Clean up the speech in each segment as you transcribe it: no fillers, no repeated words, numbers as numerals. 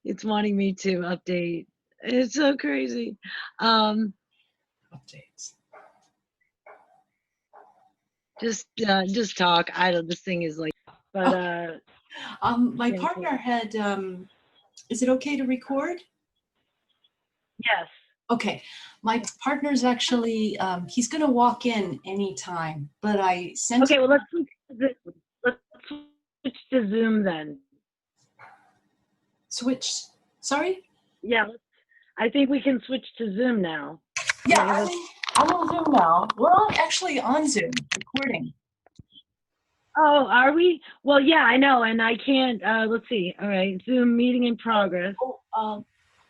It's wanting me to update. It's so crazy. Um, Updates. just talk. I don't. This thing is like, but My partner had. Is it okay to record? yes. Okay, my partner's actually. He's going to walk in anytime, but I sent. Okay, well let's switch to Zoom then. Switch. Sorry. Yeah, I think we can switch to Zoom now. Yeah, I'm on Zoom now. We're actually on Zoom recording. Oh, are we? Well, yeah, I know, and I can't. Let's see. All right, Zoom meeting in progress.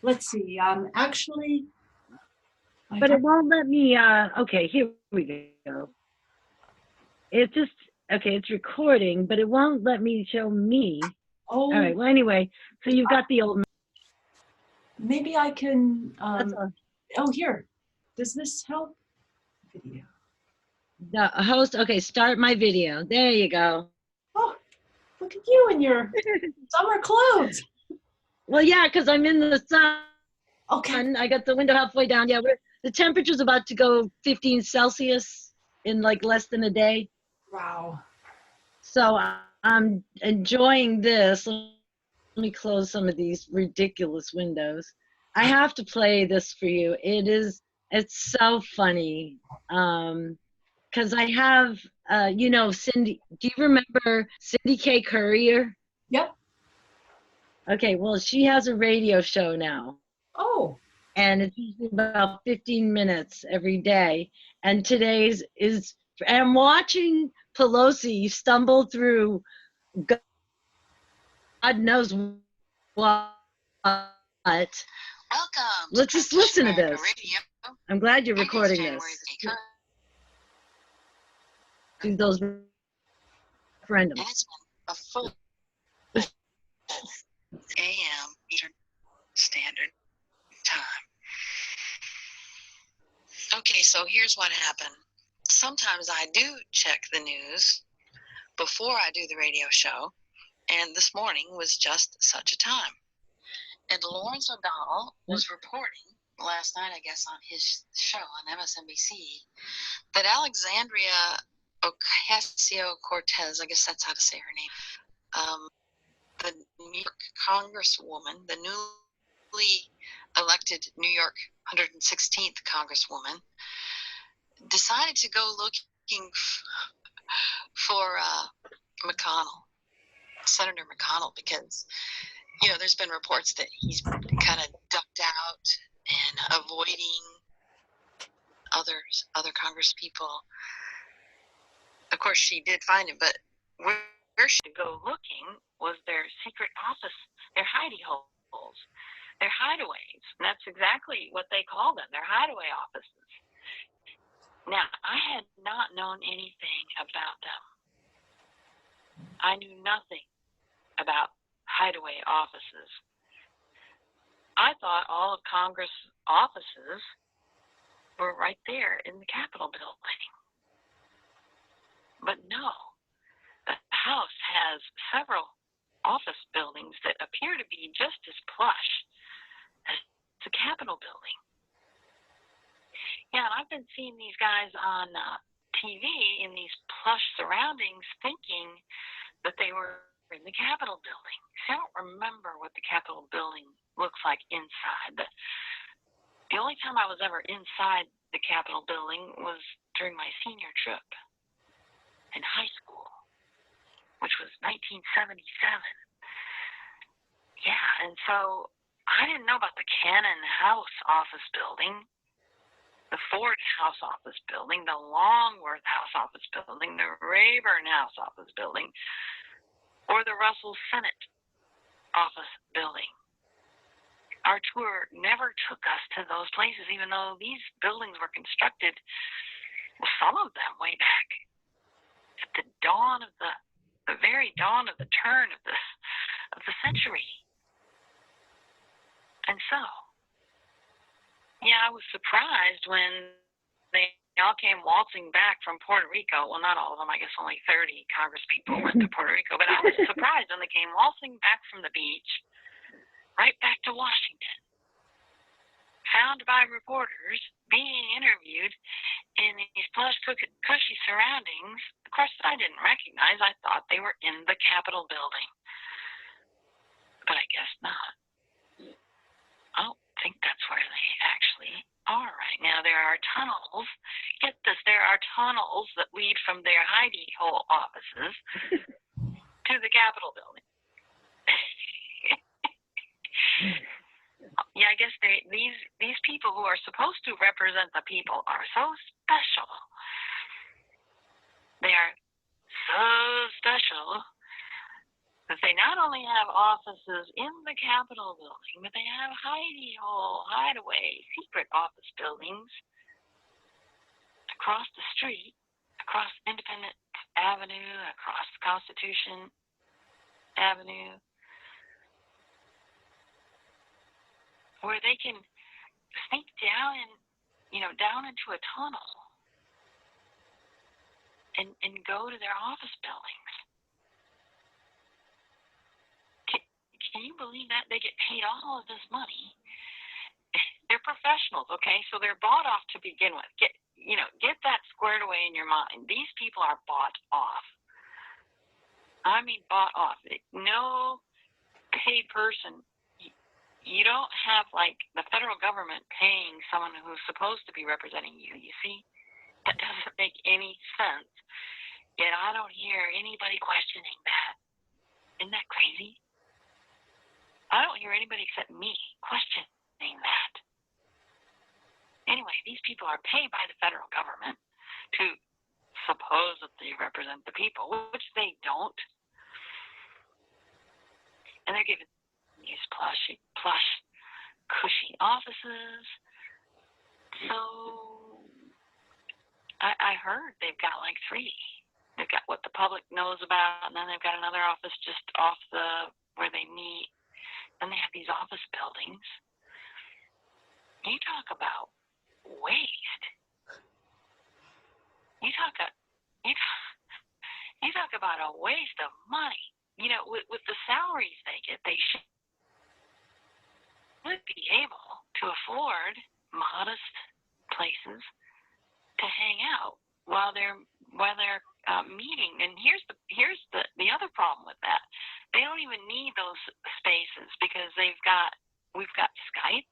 Let's see. Actually. But it won't let me. Okay, here we go. It's just okay. It's recording, but it won't let me show me. Oh. All right. Well, anyway, so you've got the old. Maybe I can. That's all. Oh, here. Does this help? Video. The host. Okay, start my video. There you go. Oh, look at you in your summer clothes. Well, yeah, because I'm in the sun. Okay. I got the window halfway down. Yeah, the temperature's about to go 15 Celsius in like less than a day. Wow. So I'm enjoying this. Let me close some of these ridiculous windows. I have to play this for you. It's so funny. Because I have, Cindy, do you remember Cindy K. Courier? Yep. Okay, well, she has a radio show now. Oh. And it's usually about 15 minutes every day. And today's is, I'm watching Pelosi stumble through God knows what. Welcome. Let's just listen to this. Radio. I'm glad you're recording this. Do those referendums. It's been a full AM Eastern Standard Time. Okay, so here's what happened. Sometimes I do check the news before I do the radio show, and this morning was just such a time. And Lawrence O'Donnell was reporting last night, I guess, on his show on MSNBC, that Alexandria Ocasio-Cortez, I guess that's how to say her name, the New York Congresswoman, the newly elected New York 116th Congresswoman, decided to go looking for McConnell, Senator McConnell, because, there's been reports that he's kind of ducked out and avoiding other Congress people. Of course, she did find him, but where she could go looking was their secret office, their hidey holes, their hideaways. And that's exactly what they call them, their hideaway offices. Now, I had not known anything about them. I knew nothing about hideaway offices. I thought all of Congress offices were right there in the Capitol building. But no, the House has several office buildings that appear to be just as plush as the Capitol building. Yeah, and I've been seeing these guys on TV in these plush surroundings thinking that they were in the Capitol building. See, I don't remember what the Capitol building looks like inside. The only time I was ever inside the Capitol building was during my senior trip in high school, which was 1977. Yeah, and so I didn't know about the Cannon House office building, the Ford House office building, the Longworth House office building, the Rayburn House office building, or the Russell Senate office building. Our tour never took us to those places, even though these buildings were constructed, well, some of them way back at the dawn of the very dawn of the turn of the century. And so, yeah, I was surprised when they all came waltzing back from Puerto Rico. Well, not all of them. I guess only 30 Congress people went to Puerto Rico. But I was surprised when they came waltzing back from the beach, right back to Washington, found by reporters, being interviewed in these plush, cushy surroundings. Of course, I didn't recognize. I thought they were in the Capitol building. But I guess not. I don't think that's where they actually are right now. There are tunnels. Get this, there are tunnels that lead from their hidey hole offices to the Capitol building. Yeah, I guess these people who are supposed to represent the people are so special. They are so special that they not only have offices in the Capitol building, but they have hidey hole, hideaway, secret office buildings across the street, across Independence Avenue, across Constitution Avenue, where they can sneak down down into a tunnel and go to their office buildings. Can you believe that? They get paid all of this money. They're professionals, okay? So they're bought off to begin with. Get that squared away in your mind. These people are bought off. I mean bought off. No paid person. You don't have like the federal government paying someone who's supposed to be representing you. You see? That doesn't make any sense. Yet I don't hear anybody questioning that. Isn't that crazy? I don't hear anybody except me questioning that. Anyway, these people are paid by the federal government to supposedly represent the people, which they don't. And they're given these plush, cushy offices. So I heard they've got like 3. They've got what the public knows about, and then they've got another office just off where they meet. And they have these office buildings. You talk about waste. You talk about a waste of money. With the salaries they get, they should be able to afford modest places to hang out while they're meeting. And here's the other problem with that. They don't even need those spaces because we've got Skype,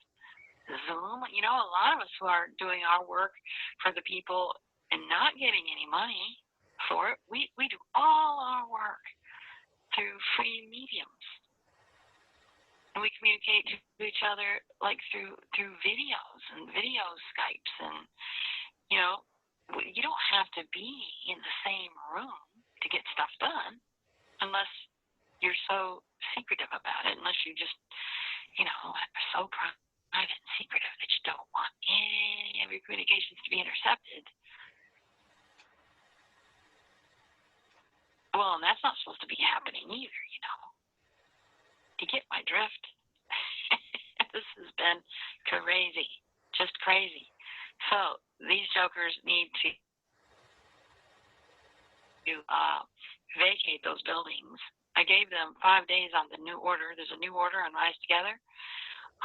Zoom. A lot of us who are doing our work for the people and not getting any money for it, we do all our work through free mediums. And we communicate to each other like through videos and video Skypes. And, you don't have to be in the same room to get stuff done unless you're so secretive about it, unless you just, are so private and secretive that you don't want any of your communications to be intercepted. Well, and that's not supposed to be happening either, You get my drift? This has been crazy, just crazy. So these jokers need to vacate those buildings. I gave them 5 days on the new order. There's a new order on Rise Together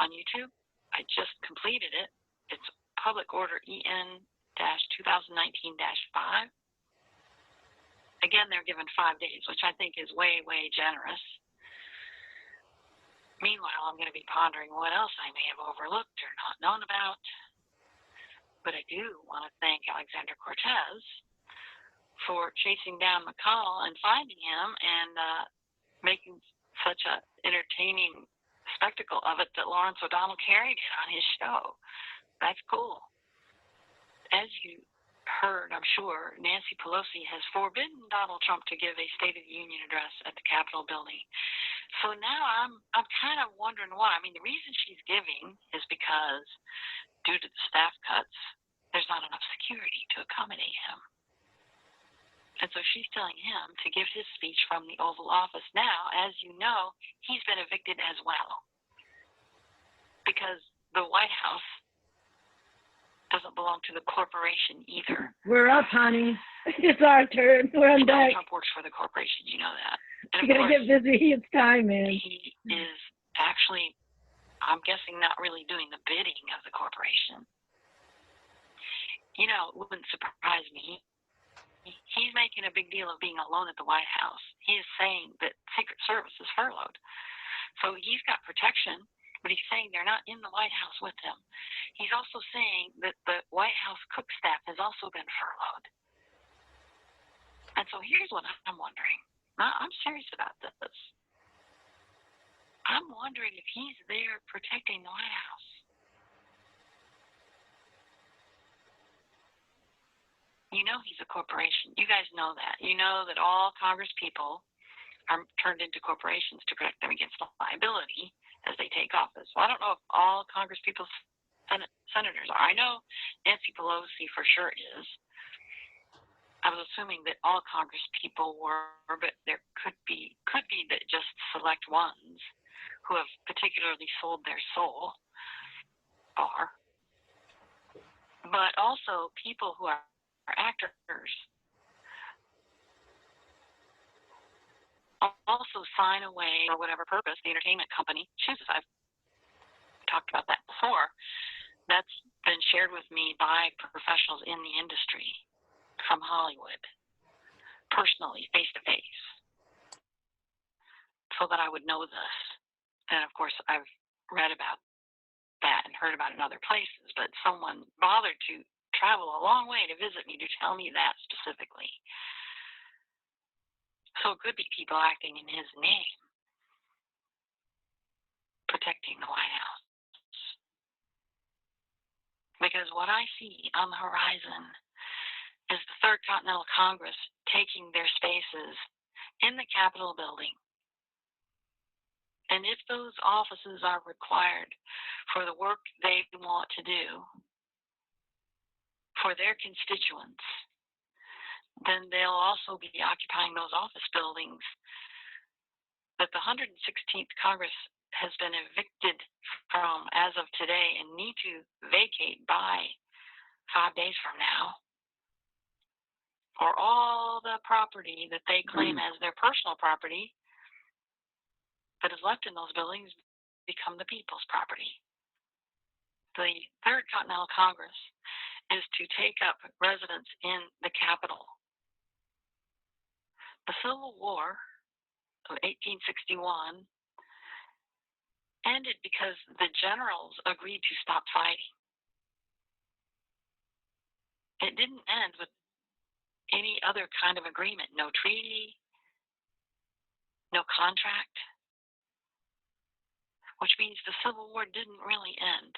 on YouTube. I just completed it. It's Public Order EN-2019-5. Again, they're given 5 days, which I think is way, way generous. Meanwhile, I'm going to be pondering what else I may have overlooked or not known about. But I do want to thank Alexander Cortez for chasing down McConnell and finding him and making such an entertaining spectacle of it that Lawrence O'Donnell carried it on his show. That's cool. As you heard, I'm sure, Nancy Pelosi has forbidden Donald Trump to give a State of the Union address at the Capitol building. So now I'm kind of wondering why. I mean, the reason she's giving is because due to the staff cuts, there's not enough security to accommodate him. And so she's telling him to give his speech from the Oval Office. Now, as you know, he's been evicted as well, because the White House doesn't belong to the corporation either. We're up, honey. It's our turn. We're on Donald deck. Trump works for the corporation. You know that. And of You're gonna course, get busy. It's time, man. he is actually, I'm guessing, not really doing the bidding of the corporation. You know, it wouldn't surprise me. He's making a big deal of being alone at the White House. He is saying that Secret Service is furloughed. So he's got protection, but he's saying they're not in the White House with him. He's also saying that the White House cook staff has also been furloughed. And so here's what I'm wondering. I'm serious about this. I'm wondering if he's there protecting the White House. You know he's a corporation. You guys know that. You know that all Congress people are turned into corporations to protect them against liability as they take office. Well, I don't know if all Congress people, senators are. I know Nancy Pelosi for sure is. I was assuming that all Congress people were, but there could be that just select ones who have particularly sold their soul are. But also people who are actors also sign away for whatever purpose the entertainment company chooses. I've talked about that before. That's been shared with me by professionals in the industry from Hollywood, personally, face to face, so that I would know this. And of course, I've read about that and heard about it in other places, but someone bothered to travel a long way to visit me to tell me that specifically. So it could be people acting in his name, protecting the White House. Because what I see on the horizon is the Third Continental Congress taking their spaces in the Capitol building. And if those offices are required for the work they want to do for their constituents, then they'll also be occupying those office buildings that the 116th Congress has been evicted from as of today and need to vacate by 5 days from now, or all the property that they claim as their personal property that is left in those buildings become the people's property. The Third Continental Congress is to take up residence in the Capitol. The Civil War of 1861 ended because the generals agreed to stop fighting. It didn't end with any other kind of agreement, no treaty, no contract, which means the Civil War didn't really end.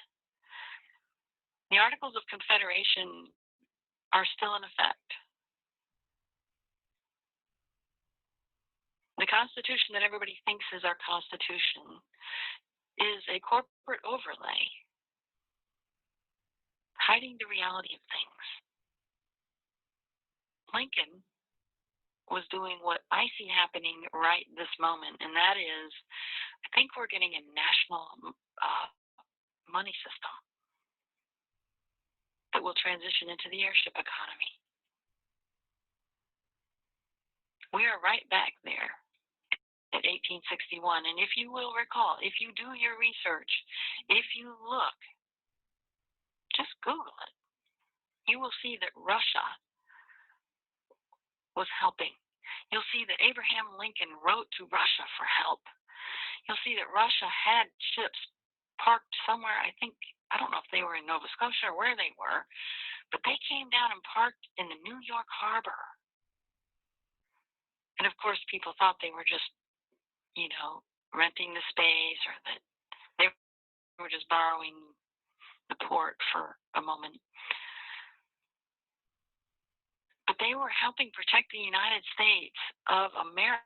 The Articles of Confederation are still in effect. The Constitution that everybody thinks is our Constitution is a corporate overlay, hiding the reality of things. Lincoln was doing what I see happening right this moment, and that is, I think we're getting a national money system that will transition into the airship economy. We are right back there at 1861, and if you will recall, if you do your research, if you look, just Google it, you will see that Russia was helping. You'll see that Abraham Lincoln wrote to Russia for help. You'll see that Russia had ships parked somewhere, I don't know if they were in Nova Scotia or where they were, but they came down and parked in the New York harbor. And of course, people thought they were just, renting the space, or that they were just borrowing the port for a moment. But they were helping protect the United States of America,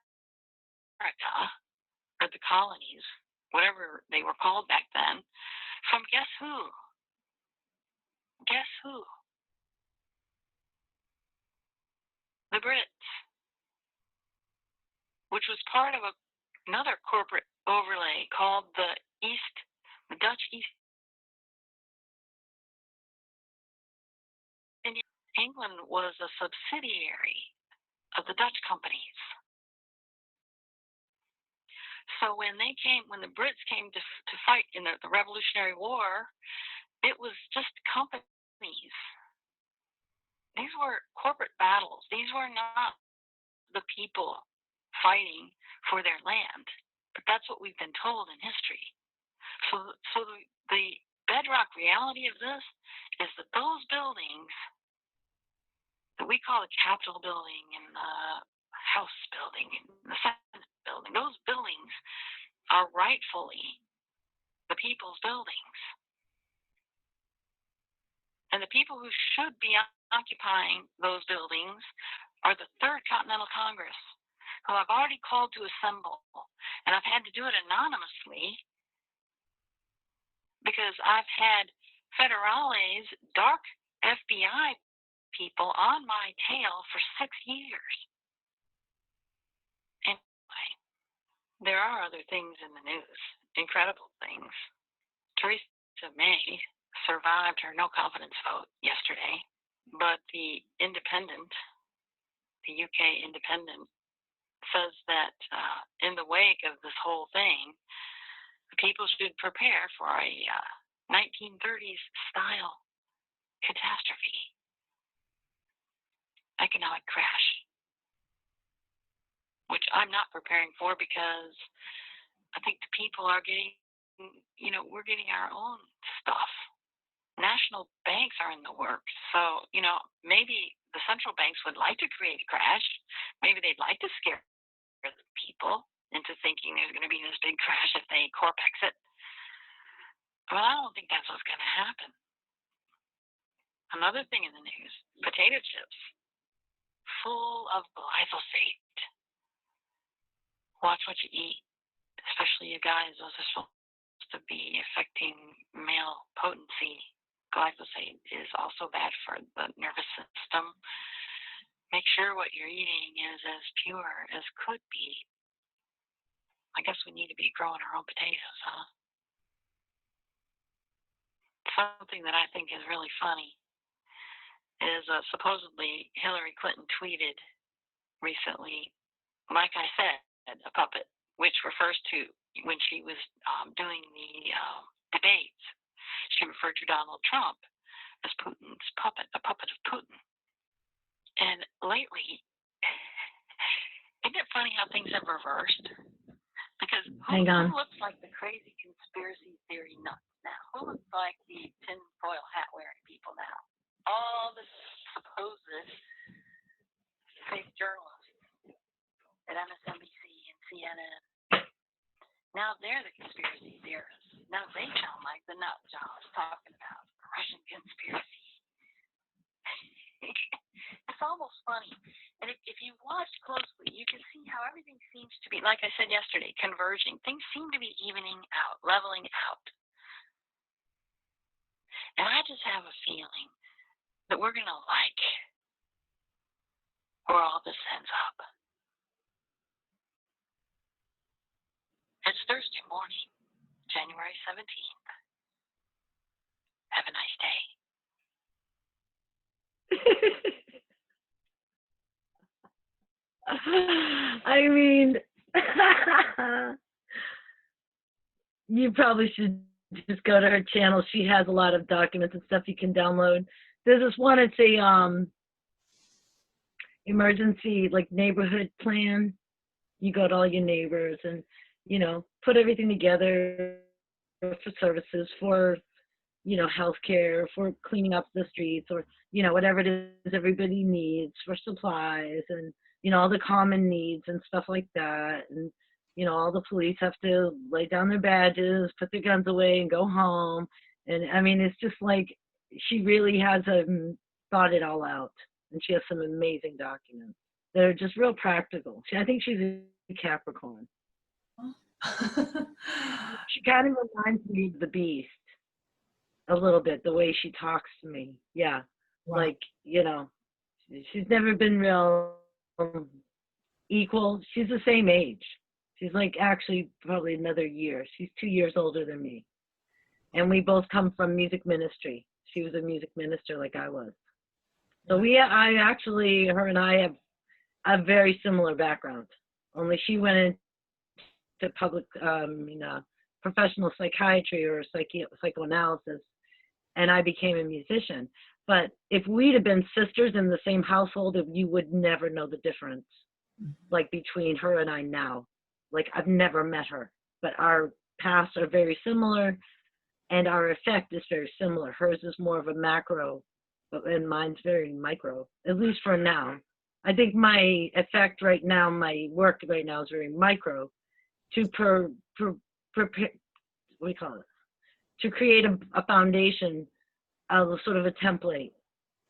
or the colonies, whatever they were called back then, from guess who? Guess who? The Brits, which was part of another corporate overlay called the Dutch East England was a subsidiary of the Dutch companies. So when the Brits came to fight in the Revolutionary War, it was just companies. These were corporate battles. These were not the people fighting for their land. But that's what we've been told in history. So the bedrock reality of this is that those buildings that we call the Capitol building and the House building and the Senate building, those buildings are rightfully the people's buildings. And the people who should be occupying those buildings are the Third Continental Congress, who I've already called to assemble. And I've had to do it anonymously because I've had federales, dark FBI people on my tail for 6 years. Anyway, there are other things in the news, incredible things. Theresa May survived her no confidence vote yesterday, but the Independent, the UK Independent, says that in the wake of this whole thing, people should prepare for a 1930s style catastrophe, economic crash, which I'm not preparing for because I think the people are getting, we're getting our own stuff. National banks are in the works. So, maybe the central banks would like to create a crash. Maybe they'd like to scare the people into thinking there's going to be this big crash if they corp exit. But I don't think that's what's going to happen. Another thing in the news, potato chips full of glyphosate. Watch what you eat, especially you guys. Those are supposed to be affecting male potency. Glyphosate is also bad for the nervous system. Make sure what you're eating is as pure as could be. I guess we need to be growing our own potatoes, huh? Something that I think is really funny is supposedly Hillary Clinton tweeted recently, like I said, a puppet, which refers to when she was doing the debates. She referred to Donald Trump as Putin's puppet, a puppet of Putin. And lately, isn't it funny how things have reversed? Because who looks like the crazy conspiracy theory nuts now? Who looks like the tinfoil hat wearing people now? All the supposed fake journalists at MSNBC and CNN. Now they're the conspiracy theorists. Now they sound like the nut jobs talking about Russian conspiracy. It's almost funny. And if you watch closely, you can see how everything seems to be, like I said yesterday, converging. Things seem to be evening out, leveling out. And I just have a feeling that we're going to like where all this ends up. It's Thursday morning, January 17th. Have a nice day. I mean, you probably should just go to her channel. She has a lot of documents and stuff you can download. There's this one, it's a emergency neighborhood plan. You go to all your neighbors and put everything together for services, for healthcare, for cleaning up the streets, or whatever it is everybody needs, for supplies, and all the common needs and stuff like that. And all the police have to lay down their badges, put their guns away, and go home. And I mean, it's just like she really has thought it all out, and she has some amazing documents that are just real practical. I think she's a Capricorn. She kind of reminds me of the Beast a little bit, the way she talks to me. Yeah. Wow. She's never been real equal. She's the same age. She's actually probably another year. She's 2 years older than me. And we both come from music ministry. She was a music minister like I was. So her and I have a very similar background. Only she went into professional psychiatry or psychoanalysis, and I became a musician. But if we'd have been sisters in the same household, you would never know the difference, like between her and I now. Like I've never met her, but our paths are very similar, and our effect is very similar. Hers is more of a macro, and mine's very micro, at least for now. I think my effect right now, my work right now is very micro to prepare, what do you call it? To create a foundation, sort of a template,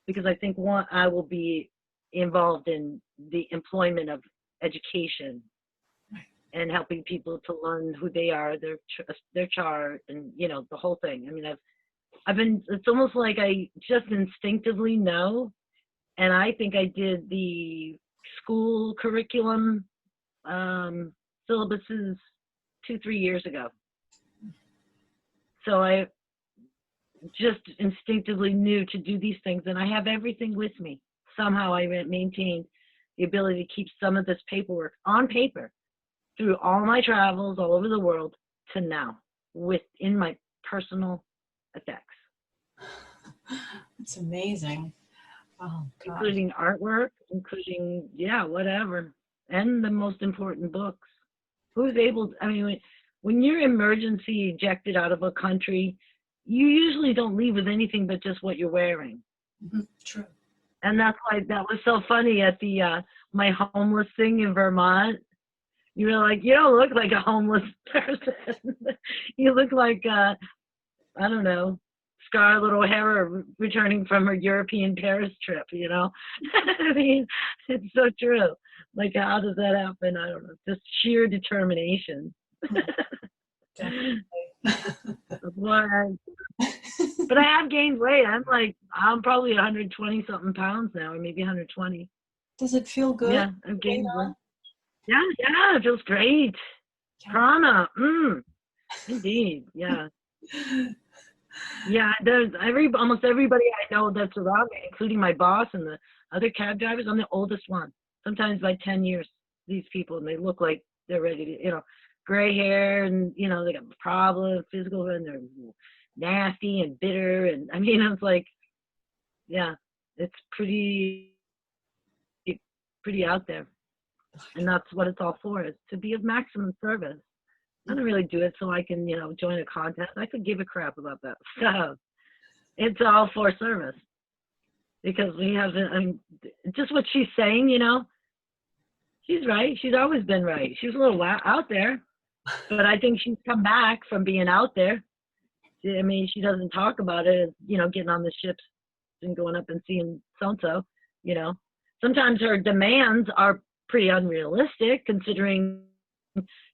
because I think I will be involved in the employment of education and helping people to learn who they are, their chart, and the whole thing. I mean, it's almost like I just instinctively know, and I think I did the school curriculum syllabuses 2-3 years ago. So I just instinctively knew to do these things, and I have everything with me. Somehow I maintained the ability to keep some of this paperwork on paper through all my travels all over the world to now, within my personal effects. It's amazing. Oh, God. Including artwork, including, whatever. And the most important books. Who's able, when you're emergency ejected out of a country, you usually don't leave with anything but just what you're wearing. Mm-hmm. True. And that's why that was so funny at the my homeless thing in Vermont. You were like, you don't look like a homeless person. You look like, I don't know, Scarlett O'Hara returning from her European Paris trip, I mean, it's so true. Like, how does that happen? I don't know. Just sheer determination. But I have gained weight. I'm probably 120 something pounds now, or maybe 120. Does it feel good? Yeah, I've gained weight. Yeah, it feels great. Yeah. Prana, indeed, yeah. Yeah, there's almost everybody I know that's around me, including my boss and the other cab drivers. I'm the oldest one, sometimes by 10 years, these people, and they look like they're ready to, gray hair, and, they got problems, physical, and they're nasty and bitter. And I mean, it's like, yeah, it's pretty out there. And that's what it's all for, is to be of maximum service. I don't really do it so I can, join a contest. I could give a crap about that stuff. It's all for service. Because we have, just what she's saying, she's right. She's always been right. She was a little out there, but I think she's come back from being out there. I mean, she doesn't talk about it, getting on the ships and going up and seeing so-and-so, Sometimes her demands are pretty unrealistic, considering,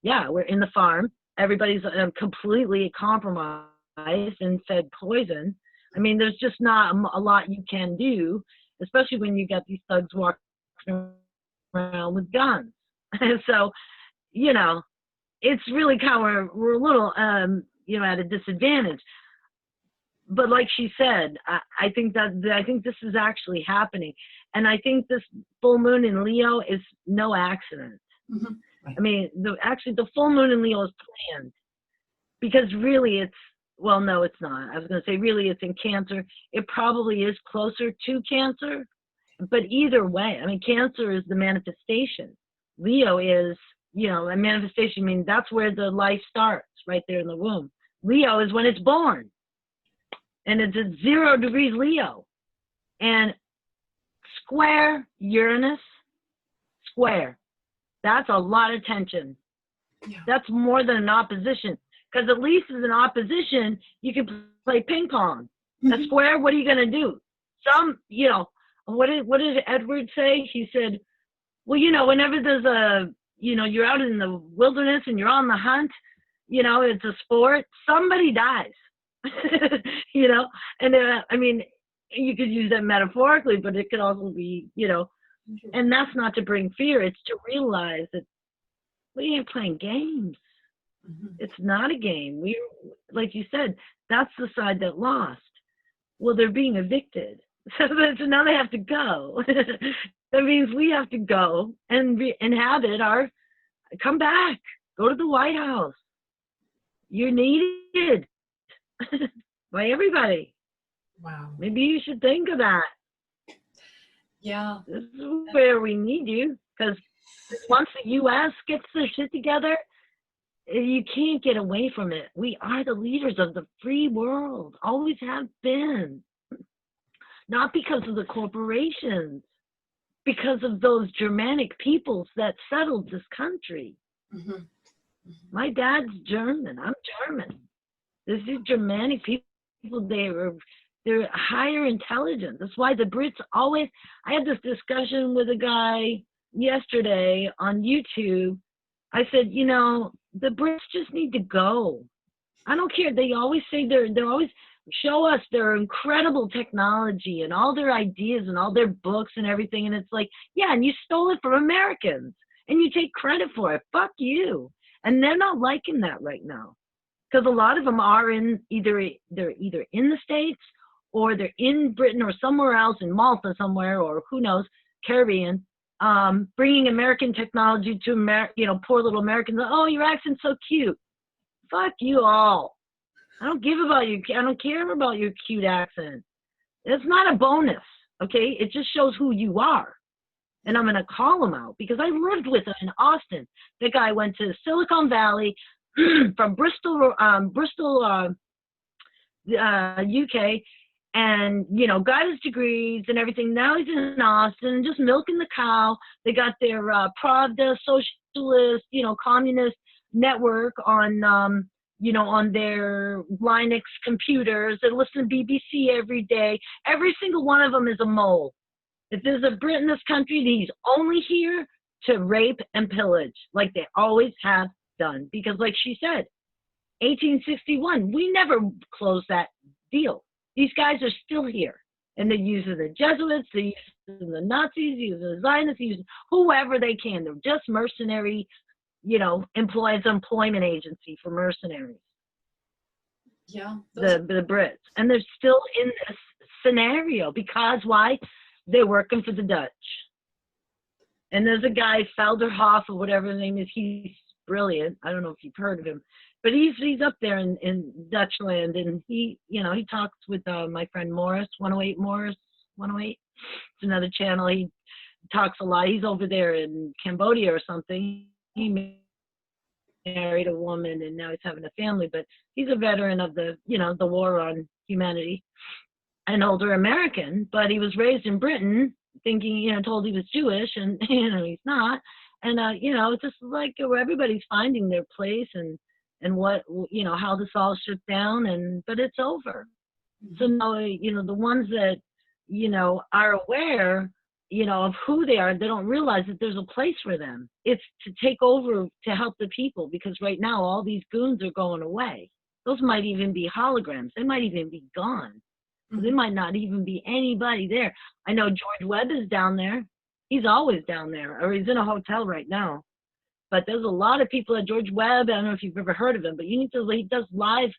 we're in the farm. Everybody's completely compromised and fed poison. I mean, there's just not a lot you can do, especially when you got these thugs walking around with guns. So, it's really kind of, we're a little, at a disadvantage. But like she said, I think this is actually happening. And I think this full moon in Leo is no accident. Mm-hmm. Right. I mean, the full moon in Leo is planned, because really no, it's not. I was going to say really it's in Cancer. It probably is closer to Cancer, but either way, I mean, Cancer is the manifestation. Leo is, a manifestation. I mean, that's where the life starts, right there in the womb. Leo is when it's born. And it's at 0 degrees Leo. And square Uranus, square. That's a lot of tension. Yeah. That's more than an opposition. Because at least as an opposition, you can play ping pong. Mm-hmm. A square, what are you going to do? What did Edward say? He said, well, whenever there's you're out in the wilderness and you're on the hunt, it's a sport, somebody dies. And I mean, you could use that metaphorically, but it could also be, and that's not to bring fear. It's to realize that we ain't playing games. Mm-hmm. It's not a game. Like you said, that's the side that lost. Well, they're being evicted. So now they have to go. That means we have to go and inhabit our, come back, go to the White House. You're needed by everybody. Wow. Maybe you should think of that. Yeah. This is where we need you, because once the U.S. gets their shit together, you can't get away from it. We are the leaders of the free world, always have been. Not because of the corporations, because of those Germanic peoples that settled this country. Mm-hmm. Mm-hmm. My dad's German. I'm German. This is Germanic people. They're higher intelligence. That's why the Brits always. I had this discussion with a guy yesterday on YouTube. I said, you know, the Brits just need to go. I don't care. They always say they're always show us their incredible technology and all their ideas and all their books and everything. And it's like, yeah, and you stole it from Americans and you take credit for it. Fuck you. And they're not liking that right now, because a lot of them are they're either in the States or they're in Britain or somewhere else, in Malta somewhere, or who knows, Caribbean, bringing American technology to poor little Americans. Oh, your accent's so cute. Fuck you all. I don't care about your cute accent. It's not a bonus, okay? It just shows who you are. And I'm going to call him out because I lived with him in Austin. The guy went to Silicon Valley from Bristol, UK, and, you know, got his degrees and everything. Now he's in Austin, just milking the cow. They got their Pravda socialist, communist network on, on their Linux computers. They listen to BBC every day. Every single one of them is a mole. If there's a Brit in this country, he's only here to rape and pillage, like they always have done. Because like she said, 1861, we never closed that deal. These guys are still here. And they're using the Jesuits, they're using the Nazis, using the Zionists, using whoever they can. They're just mercenary, employment agency for mercenaries. Yeah. The Brits. And they're still in this scenario because why? They're working for the Dutch. And there's a guy, Felderhoff or whatever his name is. He's brilliant. I don't know if you've heard of him, but he's up there in Dutchland, and he talks with my friend Morris, 108 Morris, 108. It's another channel. He talks a lot. He's over there in Cambodia or something. He married a woman, and now he's having a family, but he's a veteran of the war on humanity. An older American, but he was raised in Britain, thinking, told he was Jewish, and he's not. And it's just like where everybody's finding their place and what how this all shook down, but it's over. Mm-hmm. So now the ones that are aware of who they are, they don't realize that there's a place for them. It's to take over to help the people, because right now all these goons are going away. Those might even be holograms. They might even be gone. There might not even be anybody there. I know George Webb is down there. He's always down there, or he's in a hotel right now. But there's a lot of people at George Webb. I don't know if you've ever heard of him, but he does live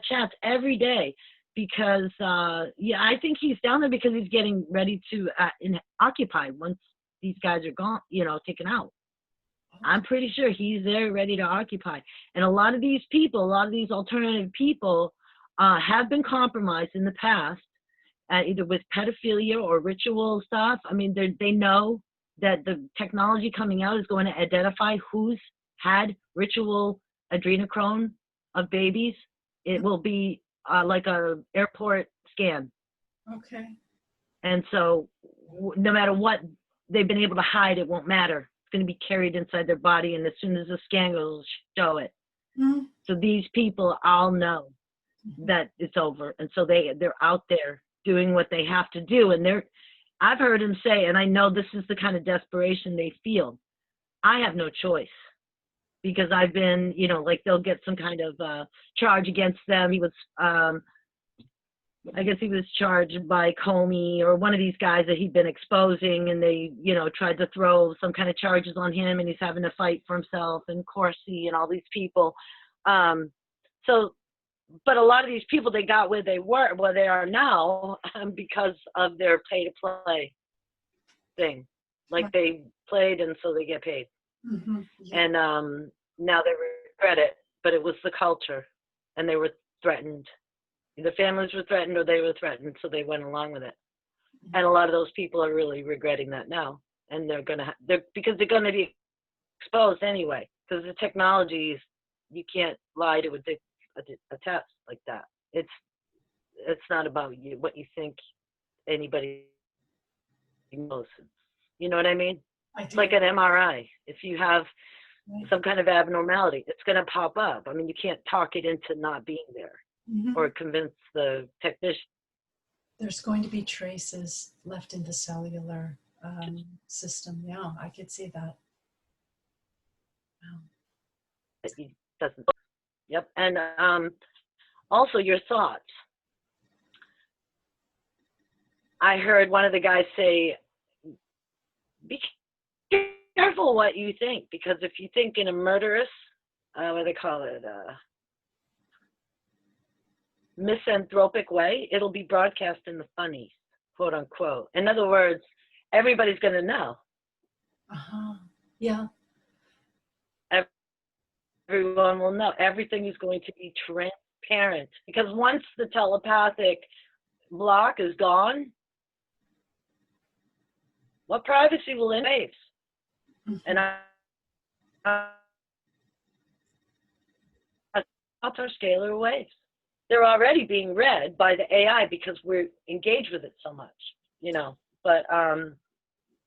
chats every day because, I think he's down there because he's getting ready to occupy once these guys are gone, taken out. I'm pretty sure he's there ready to occupy. And a lot of these people, a lot of these alternative people, have been compromised in the past, either with pedophilia or ritual stuff. I mean, they know that the technology coming out is going to identify who's had ritual adrenochrome of babies. It will be like a airport scan. Okay. And so no matter what they've been able to hide, it won't matter. It's going to be carried inside their body, and as soon as the scan goes, show it. Mm-hmm. So these people all know that it's over, and so they're out there doing what they have to do. And I've heard him say, and I know this is the kind of desperation they feel, I have no choice, because I've been, like they'll get some kind of charge against them. He was I guess he was charged by Comey or one of these guys that he'd been exposing, and they tried to throw some kind of charges on him, and he's having to fight for himself, and Corsi and all these people. So but a lot of these people, they got where they are now because of their pay to play thing. Like they played and so they get paid. Mm-hmm. Yeah. And now they regret it, but it was the culture and they were threatened. The families were threatened or they were threatened, so they went along with it. And a lot of those people are really regretting that now. And because they're going to be exposed anyway, because the technologies, you can't lie to a test like that. It's not about you, what you think anybody knows. You know what I mean? It's like an MRI. If you have some kind of abnormality, it's going to pop up. I mean, you can't talk it into not being there or convince the technician. There's going to be traces left in the cellular system. Yeah, I could see that. Wow. That he doesn't. Yep. And also your thoughts. I heard one of the guys say, be careful what you think, because if you think in a murderous, what do they call it, misanthropic way, it'll be broadcast in the funny, quote unquote. In other words, everybody's going to know. Yeah. Everyone will know. Everything is going to be transparent, because once the telepathic block is gone, what privacy will in waves? And our scalar waves. They're already being read by the AI because we're engaged with it so much, you know. But a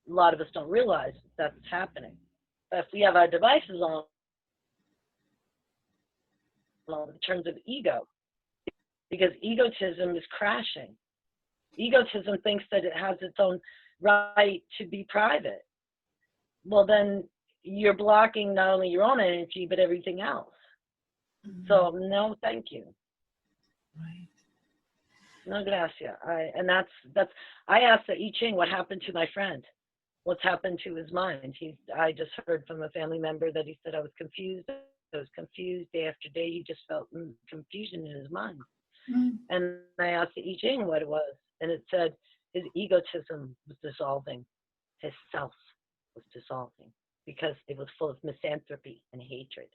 lot of us don't realize that's happening. But if we have our devices on in terms of ego, because egotism is crashing. Egotism thinks that it has its own right to be private. Well, then you're blocking not only your own energy, but everything else. So no, thank you. Right. No gracias. I asked the I Ching what happened to my friend. What's happened to his mind? I just heard from a family member that he said, I was confused day after day. He just felt confusion in his mind. And I asked the I Ching what it was, and it said his egotism was dissolving. His self was dissolving because it was full of misanthropy and hatred.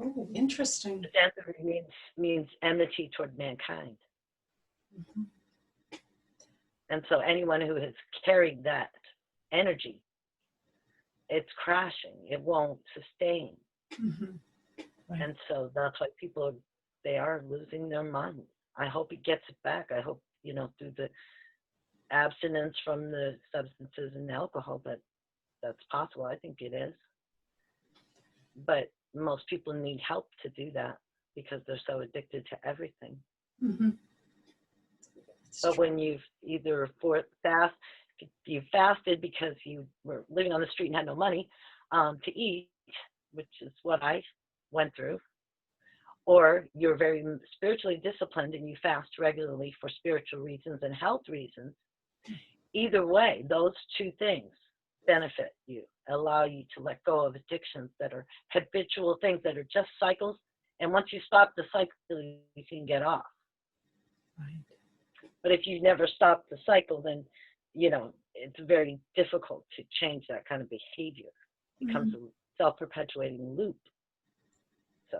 Oh, interesting. Misanthropy means enmity toward mankind. And so anyone who has carried that energy, it's crashing. It won't sustain. Right. And so that's why they are losing their minds. I hope he gets it back. I hope, you know, through the abstinence from the substances and alcohol, that's possible. I think it is. But most people need help to do that because they're so addicted to everything. But when you've either you fasted because you were living on the street and had no money to eat, which is what I went through, or you're very spiritually disciplined and you fast regularly for spiritual reasons and health reasons, either way, those two things benefit you, allow you to let go of addictions that are habitual things that are just cycles. And once you stop the cycle, you can get off. Right. But if you never stop the cycle, then, you know, it's very difficult to change that kind of behavior. It becomes a self-perpetuating loop. So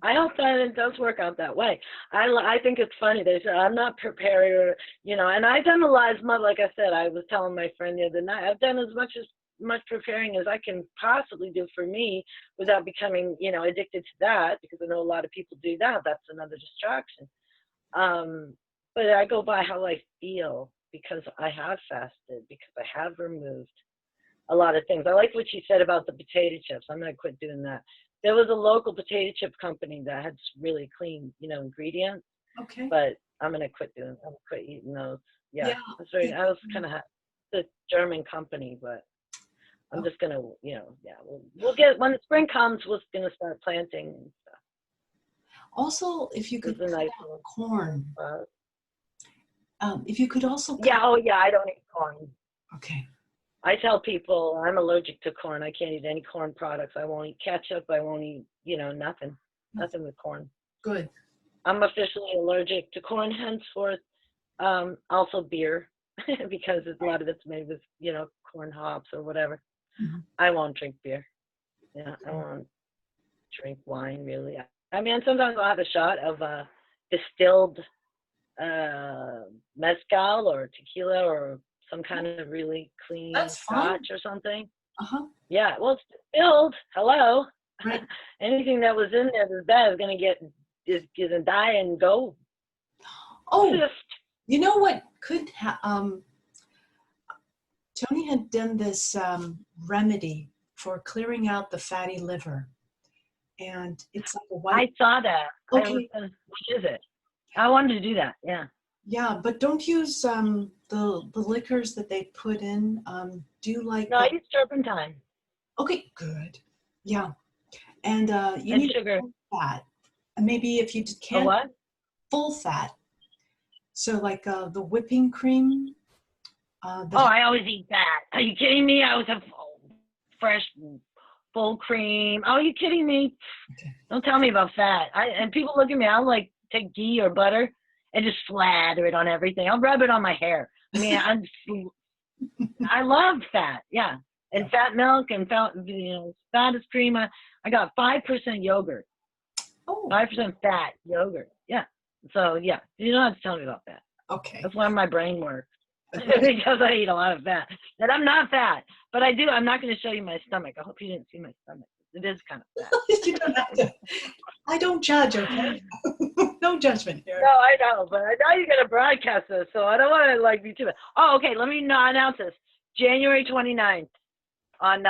I hope that it does work out that way. I think it's funny. They say, I'm not prepared, you know, and I've done a lot, like I said, I was telling my friend the other night, I've done as much preparing as I can possibly do for me without becoming, you know, addicted to that, because I know a lot of people do that. That's another distraction. But I go by how I feel, because I have fasted, because I have removed a lot of things. I like what you said about the potato chips. I'm going to quit doing that. There was a local potato chip company that had really clean, you know, ingredients. Okay. But I'm going to quit eating those. Yeah. I was kind of the German company, but I'm just going to, you know, yeah, we'll get, when the spring comes, we're going to start planting and stuff. Also, if you could cut out corn. If you could also I don't eat corn. Okay. I tell people I'm allergic to corn. I can't eat any corn products. I won't eat ketchup. I won't eat, you know, nothing. Nothing with corn. Good. I'm officially allergic to corn henceforth. Also beer, because a lot of it's made with, corn hops or whatever. Mhm. I won't drink beer. Yeah, I won't drink wine really. I mean, sometimes I'll have a shot of distilled mezcal or tequila or some kind of really clean That's fine. scotch or something. Uh-huh. Yeah, well, it's distilled. Hello. Right. Anything that was in there that's bad is gonna die and go. Oh, Just you know what could Tony had done this remedy for clearing out the fatty liver. And it's like a I white, saw that. okay, What is it? I wanted to do that. Yeah. yeah, but don't use the liquors that they put in. Do like, No, I use turpentine okay, good. Yeah. And you and need sugar. full fat. And maybe if you A can't, what? full fat. So like the whipping cream. Oh, That, I always eat that. Are you kidding me? I always have fresh, full cream. Oh, are you kidding me? okay. Don't tell me about fat. And people look at me. I'll like take ghee or butter and just slather it on everything. I'll rub it on my hair. I mean, I love fat. Yeah, and fat milk and fattest cream. I got 5% yogurt, Oh, 5% fat yogurt. Yeah. So yeah, you don't have to tell me about that. okay. That's why my brain works. Because I eat a lot of fat. And I'm not fat, but I do. I'm not going to show you my stomach. I hope you didn't see my stomach. It is kind of fat. You don't have to. I don't judge, okay? No judgment here. No, I know, but I know you're going to broadcast this, so I don't want to be too bad. Oh, okay. Let me announce this. January 29th on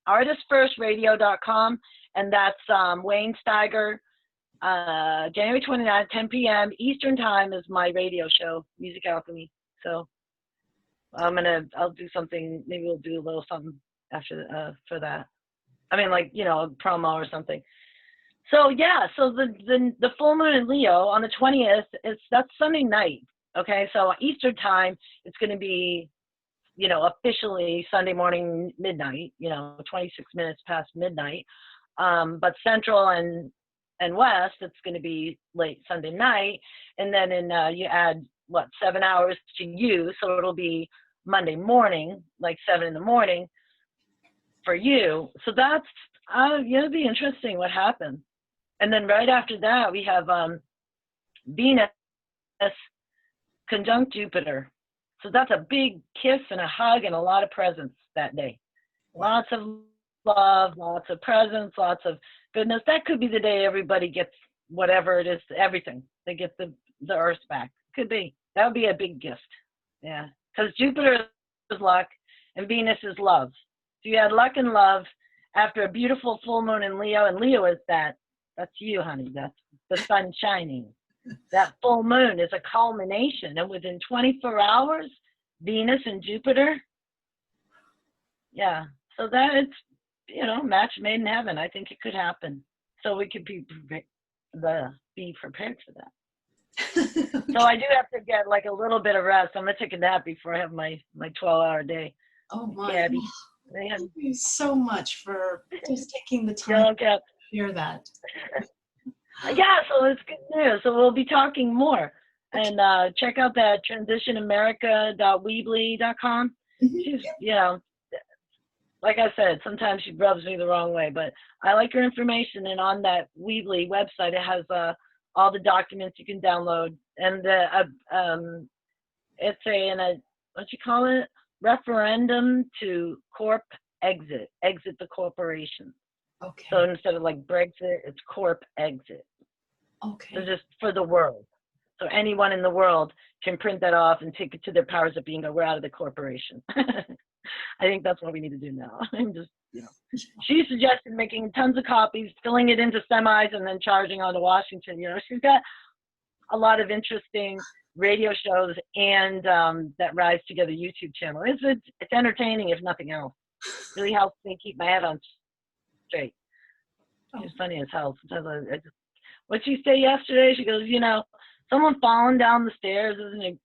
artistfirstradio.com, and that's Wayne Steiger. January 29th, 10 p.m. Eastern Time is my radio show, Music Alchemy. So I'll do something. Maybe we'll do a little something after for that. I mean, like, a promo or something. So yeah, so the full moon in Leo on the 20th, that's Sunday night. Okay, so Eastern Time, it's going to be, officially Sunday morning midnight. 26 minutes past midnight. But Central and West, it's going to be late Sunday night, and then you add 7 hours to you, so it'll be Monday morning, like 7 in the morning for you. So that's it'll be interesting what happens. And then right after that, we have Venus conjunct Jupiter. So that's a big kiss and a hug and a lot of presents that day. Lots of love, lots of presents, lots of goodness. That could be the day everybody gets whatever it is, everything. They get the earth back. Could be. That would be a big gift. Yeah. Because Jupiter is luck and Venus is love. So you had luck and love after a beautiful full moon in Leo, and Leo is that's you, honey. That's the sun shining. That full moon is a culmination, and within 24 hours, Venus and Jupiter. Yeah. So that it's, match made in heaven. I think it could happen. So we could be prepared for that. So I do have to get like a little bit of rest. I'm gonna take a nap before I have my 12-hour day. Oh my! Yeah, Thank you so much for just taking the time to hear that. Yeah, so it's good news. So we'll be talking more, and check out that transitionamerica.weebly.com. She's, like I said, sometimes she rubs me the wrong way, but I like her information. And on that Weebly website, it has all the documents you can download, and it's what you call it, referendum to corp exit the corporation. Okay. So instead of like Brexit, it's corp exit. Okay. So just for the world. So anyone in the world can print that off and take it to their powers of being. We're out of the corporation. I think that's what we need to do now. I'm just, She suggested making tons of copies, filling it into semis, and then charging on to Washington. She's got a lot of interesting radio shows and that Rise Together YouTube channel. It's entertaining, if nothing else. Really helps me keep my head on straight. She's funny as hell. Sometimes I just, what'd she say yesterday? She goes, someone falling down the stairs isn't,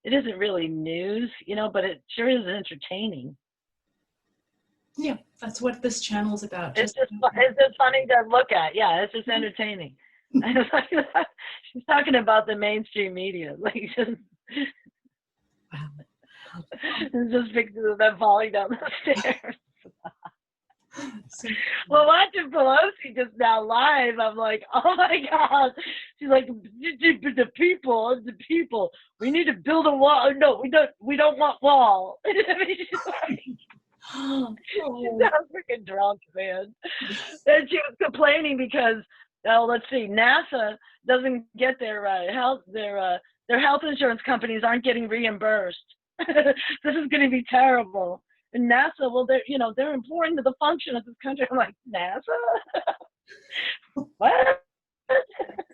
it isn't really news, but it sure is entertaining. Yeah, that's what this channel is about. It's just funny to look at. Yeah, it's just entertaining. She's talking about the mainstream media, like just Wow. just pictures of them falling down the stairs. So, Well, watching Pelosi just now live, I'm like, oh my God. She's like, the people. We need to build a wall. No, we don't want wall. I mean, she's like, oh, she sounds freaking drunk, man. And she was complaining because, let's see, NASA doesn't get their health insurance companies aren't getting reimbursed. This is going to be terrible. And NASA, well, they're important to the function of this country. I'm like, NASA? What?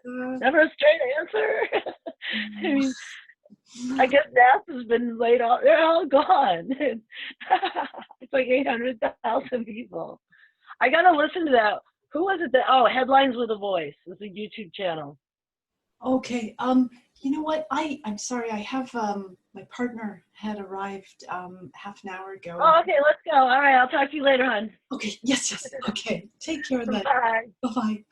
Never a straight answer. I mean, I guess NASA's been laid off. They're all gone. It's like 800,000 people. I got to listen to that. Who was it Headlines with a Voice. It's a YouTube channel. okay. You know what? I'm sorry. I have my partner had arrived half an hour ago. Oh, okay. Let's go. All right. I'll talk to you later, hon. Okay. Yes. Okay. Take care of that. Bye. Bye-bye.